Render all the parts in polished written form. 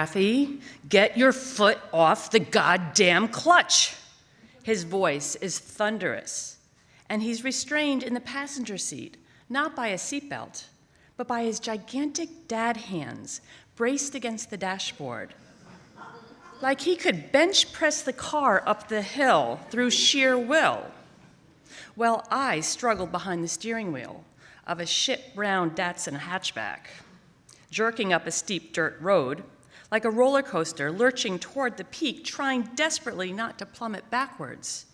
Kathy, get your foot off the goddamn clutch. His voice is thunderous, and he's restrained in the passenger seat, not by a seatbelt, but by his gigantic dad hands braced against the dashboard. Like he could bench press the car up the hill through sheer will. Well, I struggled behind the steering wheel of a shit-brown Datsun hatchback, jerking up a steep dirt road, like a roller coaster lurching toward the peak, trying desperately not to plummet backwards,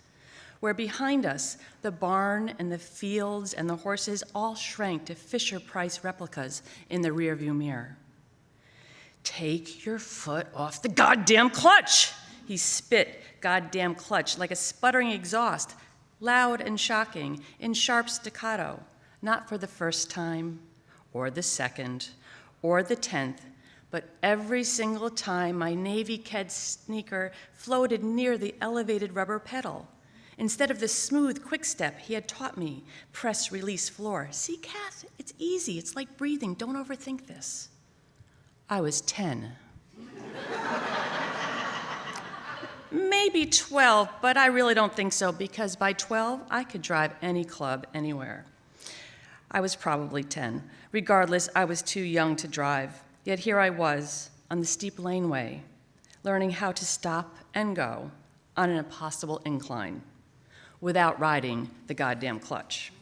where behind us, the barn and the fields and the horses all shrank to Fisher-Price replicas in the rearview mirror. Take your foot off the goddamn clutch! He spit goddamn clutch like a sputtering exhaust, loud and shocking, in sharp staccato, not for the first time, or the second, or the 10th, but every single time my Navy Ked sneaker floated near the elevated rubber pedal. Instead of the smooth quick step he had taught me, press, release, floor. See, Kath, it's easy. It's like breathing. Don't overthink this. I was 10. Maybe 12, but I really don't think so, because by 12, I could drive any club anywhere. I was probably 10. Regardless, I was too young to drive. Yet here I was, on the steep laneway, learning how to stop and go on an impossible incline without riding the goddamn clutch.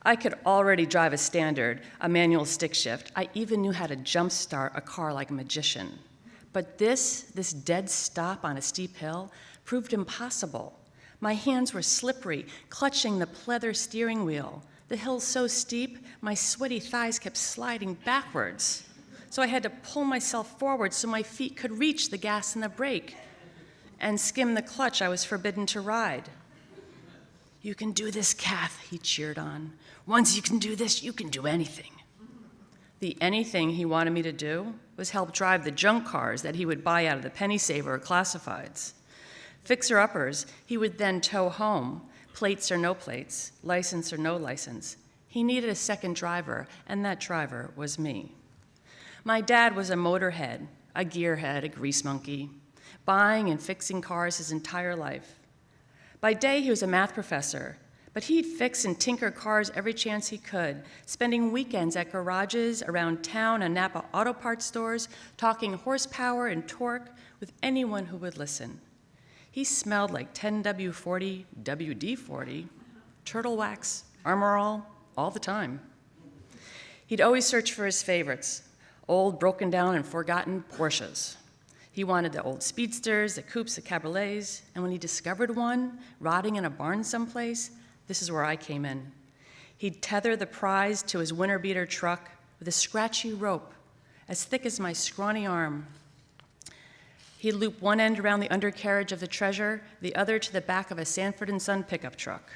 I could already drive a standard, a manual stick shift. I even knew how to jumpstart a car like a magician. But this dead stop on a steep hill proved impossible. My hands were slippery, clutching the pleather steering wheel. The hill so steep, my sweaty thighs kept sliding backwards. So I had to pull myself forward so my feet could reach the gas and the brake and skim the clutch I was forbidden to ride. You can do this, Kath, he cheered on. Once you can do this, you can do anything. The anything he wanted me to do was help drive the junk cars that he would buy out of the penny saver or classifieds. Fixer-uppers he would then tow home, plates or no plates, license or no license. He needed a second driver, and that driver was me. My dad was a motorhead, a gearhead, a grease monkey, buying and fixing cars his entire life. By day, he was a math professor, but he'd fix and tinker cars every chance he could, spending weekends at garages around town and Napa auto parts stores, talking horsepower and torque with anyone who would listen. He smelled like 10W40, WD-40, turtle wax, Armor all the time. He'd always search for his favorites, old, broken down, and forgotten Porsches. He wanted the old speedsters, the coupes, the cabriolets, and when he discovered one rotting in a barn someplace, this is where I came in. He'd tether the prize to his winter beater truck with a scratchy rope as thick as my scrawny arm. He'd loop one end around the undercarriage of the Treasure, the other to the back of a Sanford & Son pickup truck.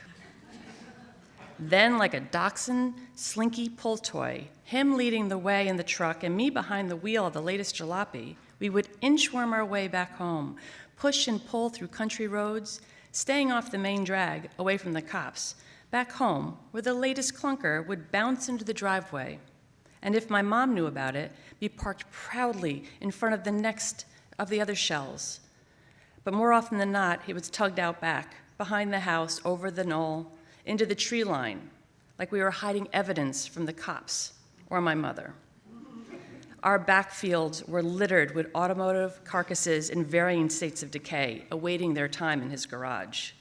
Then, like a dachshund slinky pull toy, him leading the way in the truck and me behind the wheel of the latest jalopy, we would inchworm our way back home, push and pull through country roads, staying off the main drag, away from the cops, back home, where the latest clunker would bounce into the driveway. And if my mom knew about it, be parked proudly in front of the next of the other shells. But more often than not, he was tugged out back, behind the house, over the knoll, into the tree line, like we were hiding evidence from the cops or my mother. Our backfields were littered with automotive carcasses in varying states of decay, awaiting their time in his garage.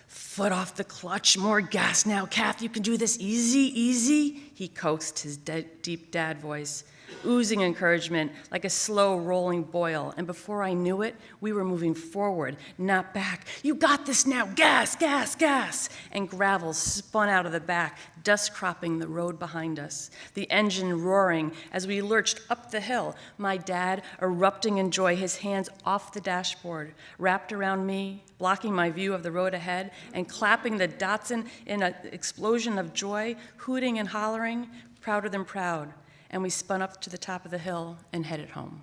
Foot off the clutch, more gas now, Kath, you can do this easy, easy, he coaxed, his deep dad voice, oozing encouragement like a slow rolling boil, and before I knew it, we were moving forward, not back. You got this now, gas, gas, gas, and gravel spun out of the back, dust cropping the road behind us, the engine roaring as we lurched up the hill, my dad erupting in joy, his hands off the dashboard, wrapped around me, blocking my view of the road ahead, and clapping the Datsun in an explosion of joy, hooting and hollering, prouder than proud. And we spun up to the top of the hill and headed home.